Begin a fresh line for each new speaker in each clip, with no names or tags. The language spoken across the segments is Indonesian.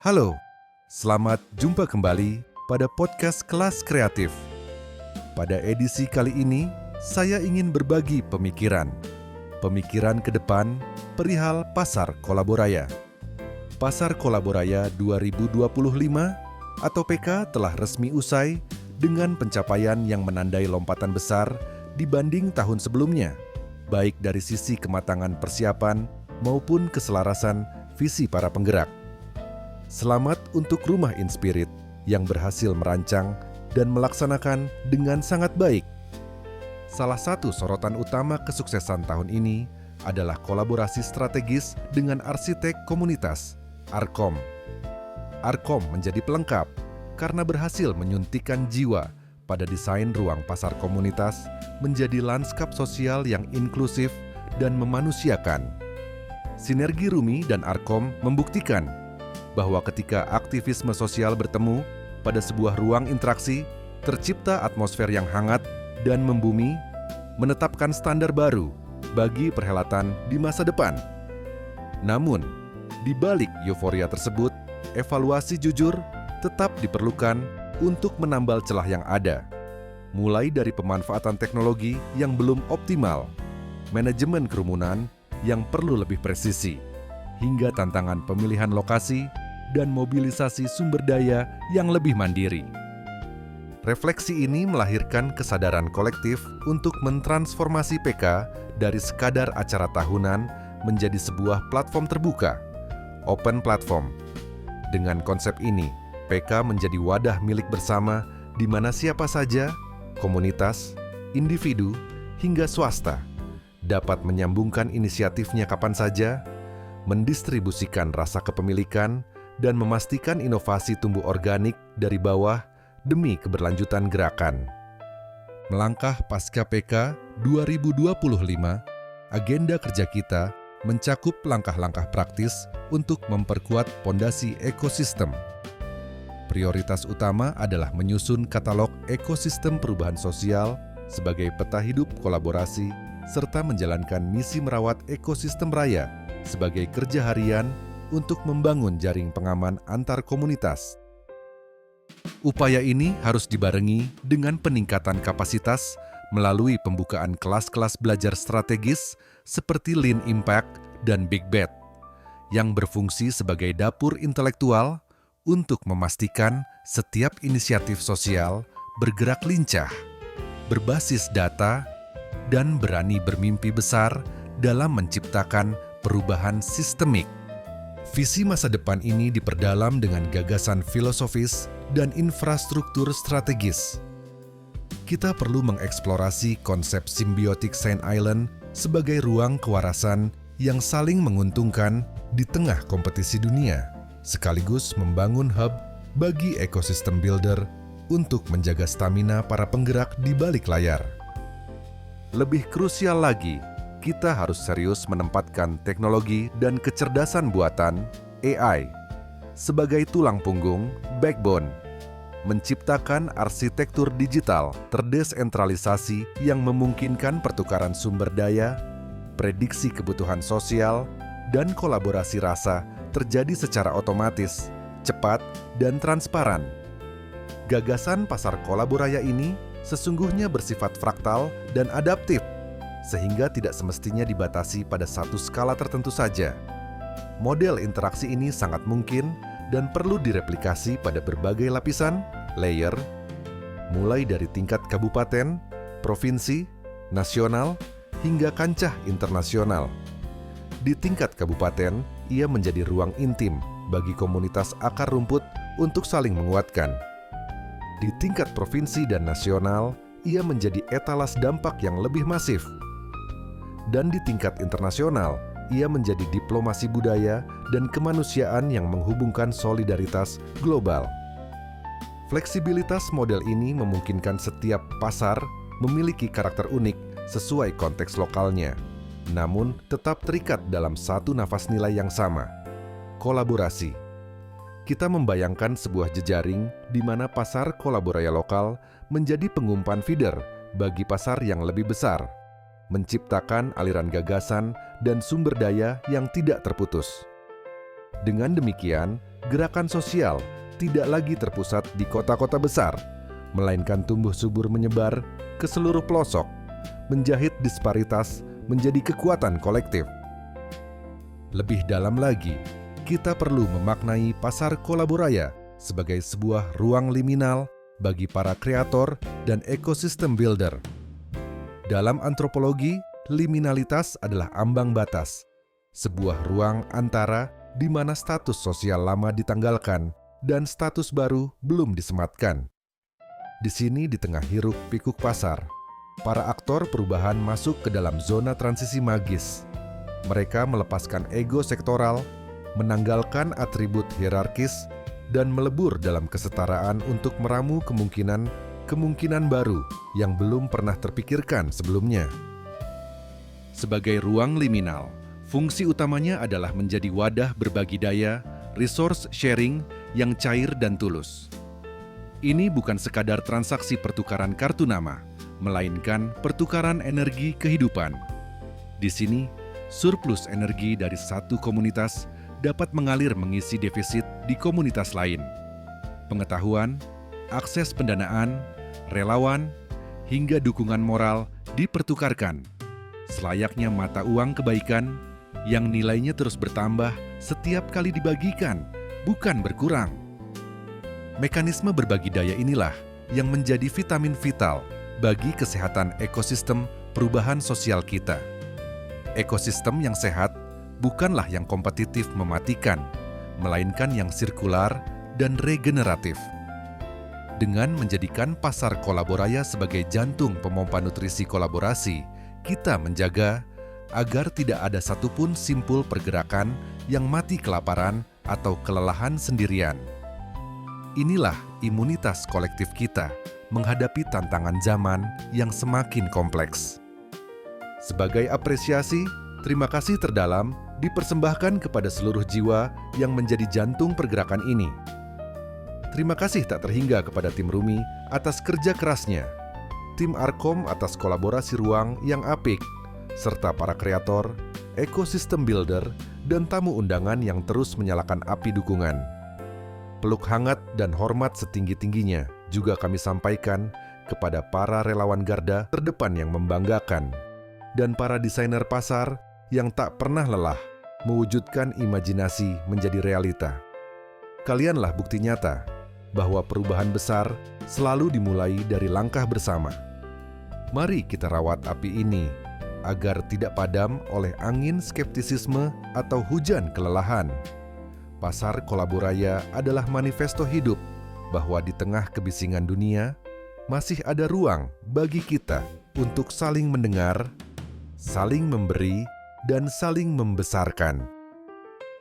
Halo, selamat jumpa kembali pada podcast Kelas Kreatif. Pada edisi kali ini, saya ingin berbagi pemikiran ke depan perihal Pasar Kolaboraya. Pasar Kolaboraya 2025 atau PK telah resmi usai dengan pencapaian yang menandai lompatan besar dibanding tahun sebelumnya, baik dari sisi kematangan persiapan maupun keselarasan visi para penggerak. Selamat untuk Rumah Inspirit yang berhasil merancang dan melaksanakan dengan sangat baik. Salah satu sorotan utama kesuksesan tahun ini adalah kolaborasi strategis dengan arsitek komunitas, Arkom. Arkom menjadi pelengkap karena berhasil menyuntikkan jiwa pada desain ruang pasar komunitas menjadi lanskap sosial yang inklusif dan memanusiakan. Sinergi Rumi dan Arkom membuktikan bahwa ketika aktivisme sosial bertemu pada sebuah ruang interaksi, tercipta atmosfer yang hangat dan membumi, menetapkan standar baru bagi perhelatan di masa depan. Namun, di balik euforia tersebut, evaluasi jujur tetap diperlukan untuk menambal celah yang ada, mulai dari pemanfaatan teknologi yang belum optimal, manajemen kerumunan yang perlu lebih presisi, hingga tantangan pemilihan lokasi dan mobilisasi sumber daya yang lebih mandiri. Refleksi ini melahirkan kesadaran kolektif untuk mentransformasi PK dari sekadar acara tahunan menjadi sebuah platform terbuka, open platform. Dengan konsep ini, PK menjadi wadah milik bersama di mana siapa saja, komunitas, individu, hingga swasta dapat menyambungkan inisiatifnya kapan saja, mendistribusikan rasa kepemilikan, dan memastikan inovasi tumbuh organik dari bawah demi keberlanjutan gerakan. Melangkah pasca PK 2025, agenda kerja kita mencakup langkah-langkah praktis untuk memperkuat fondasi ekosistem. Prioritas utama adalah menyusun katalog ekosistem perubahan sosial sebagai peta hidup kolaborasi serta menjalankan misi merawat ekosistem raya sebagai kerja harian untuk membangun jaring pengaman antar komunitas. Upaya ini harus dibarengi dengan peningkatan kapasitas melalui pembukaan kelas-kelas belajar strategis seperti Lean Impact dan Big Bet, yang berfungsi sebagai dapur intelektual untuk memastikan setiap inisiatif sosial bergerak lincah, berbasis data, dan berani bermimpi besar dalam menciptakan perubahan sistemik. Visi masa depan ini diperdalam dengan gagasan filosofis dan infrastruktur strategis. Kita perlu mengeksplorasi konsep symbiotic Saint Island sebagai ruang kewarasan yang saling menguntungkan di tengah kompetisi dunia, sekaligus membangun hub bagi ekosistem builder untuk menjaga stamina para penggerak di balik layar. Lebih krusial lagi, kita harus serius menempatkan teknologi dan kecerdasan buatan (AI) sebagai tulang punggung, backbone, menciptakan arsitektur digital terdesentralisasi yang memungkinkan pertukaran sumber daya, prediksi kebutuhan sosial, dan kolaborasi rasa terjadi secara otomatis, cepat, dan transparan. Gagasan pasar kolaboraya ini sesungguhnya bersifat fraktal dan adaptif, sehingga tidak semestinya dibatasi pada satu skala tertentu saja. Model interaksi ini sangat mungkin dan perlu direplikasi pada berbagai lapisan, layer, mulai dari tingkat kabupaten, provinsi, nasional, hingga kancah internasional. Di tingkat kabupaten, ia menjadi ruang intim bagi komunitas akar rumput untuk saling menguatkan. Di tingkat provinsi dan nasional, ia menjadi etalas dampak yang lebih masif. Dan di tingkat internasional, ia menjadi diplomasi budaya dan kemanusiaan yang menghubungkan solidaritas global. Fleksibilitas model ini memungkinkan setiap pasar memiliki karakter unik sesuai konteks lokalnya, namun tetap terikat dalam satu nafas nilai yang sama, kolaborasi. Kita membayangkan sebuah jejaring di mana pasar kolaborasi lokal menjadi pengumpan feeder bagi pasar yang lebih besar, menciptakan aliran gagasan dan sumber daya yang tidak terputus. Dengan demikian, gerakan sosial tidak lagi terpusat di kota-kota besar, melainkan tumbuh subur menyebar ke seluruh pelosok, menjahit disparitas menjadi kekuatan kolektif. Lebih dalam lagi, kita perlu memaknai pasar Kolaboraya sebagai sebuah ruang liminal bagi para kreator dan ekosistem builder. Dalam antropologi, liminalitas adalah ambang batas, sebuah ruang antara di mana status sosial lama ditanggalkan dan status baru belum disematkan. Di sini di tengah hiruk pikuk pasar, para aktor perubahan masuk ke dalam zona transisi magis. Mereka melepaskan ego sektoral, menanggalkan atribut hierarkis, dan melebur dalam kesetaraan untuk meramu kemungkinan baru yang belum pernah terpikirkan sebelumnya. Sebagai ruang liminal, fungsi utamanya adalah menjadi wadah berbagi daya, resource sharing yang cair dan tulus. Ini bukan sekadar transaksi pertukaran kartu nama, melainkan pertukaran energi kehidupan. Di sini, surplus energi dari satu komunitas dapat mengalir mengisi defisit di komunitas lain. Pengetahuan, akses pendanaan, relawan, hingga dukungan moral dipertukarkan. Selayaknya mata uang kebaikan yang nilainya terus bertambah setiap kali dibagikan, bukan berkurang. Mekanisme berbagi daya inilah yang menjadi vitamin vital bagi kesehatan ekosistem perubahan sosial kita. Ekosistem yang sehat bukanlah yang kompetitif mematikan, melainkan yang sirkular dan regeneratif. Dengan menjadikan pasar Kolaboraya sebagai jantung pemompa nutrisi kolaborasi, kita menjaga agar tidak ada satupun simpul pergerakan yang mati kelaparan atau kelelahan sendirian. Inilah imunitas kolektif kita menghadapi tantangan zaman yang semakin kompleks. Sebagai apresiasi, terima kasih terdalam dipersembahkan kepada seluruh jiwa yang menjadi jantung pergerakan ini. Terima kasih tak terhingga kepada tim Rumi atas kerja kerasnya, tim Arkom atas kolaborasi ruang yang apik, serta para kreator, ekosistem builder, dan tamu undangan yang terus menyalakan api dukungan. Peluk hangat dan hormat setinggi-tingginya juga kami sampaikan kepada para relawan garda terdepan yang membanggakan, dan para desainer pasar yang tak pernah lelah mewujudkan imajinasi menjadi realita. Kalianlah bukti nyata bahwa perubahan besar selalu dimulai dari langkah bersama. Mari kita rawat api ini agar tidak padam oleh angin skeptisisme atau hujan kelelahan. Pasar Kolaboraya adalah manifesto hidup bahwa di tengah kebisingan dunia masih ada ruang bagi kita untuk saling mendengar, saling memberi, dan saling membesarkan.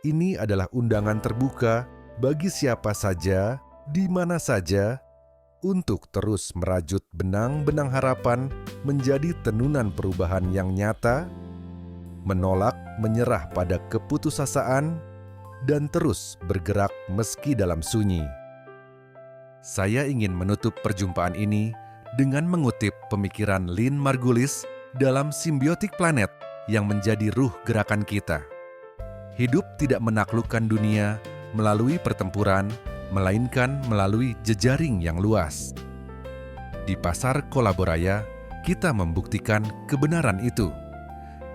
Ini adalah undangan terbuka bagi siapa saja, di mana saja, untuk terus merajut benang-benang harapan menjadi tenunan perubahan yang nyata, menolak menyerah pada keputusasaan, dan terus bergerak meski dalam sunyi. Saya ingin menutup perjumpaan ini dengan mengutip pemikiran Lynn Margulis dalam Symbiotic Planet yang menjadi ruh gerakan kita. Hidup tidak menaklukkan dunia melalui pertempuran, melainkan melalui jejaring yang luas. Di pasar Kolaboraya, kita membuktikan kebenaran itu.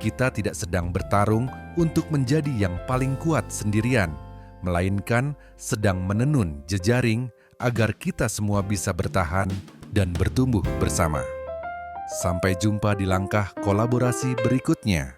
Kita tidak sedang bertarung untuk menjadi yang paling kuat sendirian, melainkan sedang menenun jejaring agar kita semua bisa bertahan dan bertumbuh bersama. Sampai jumpa di langkah kolaborasi berikutnya.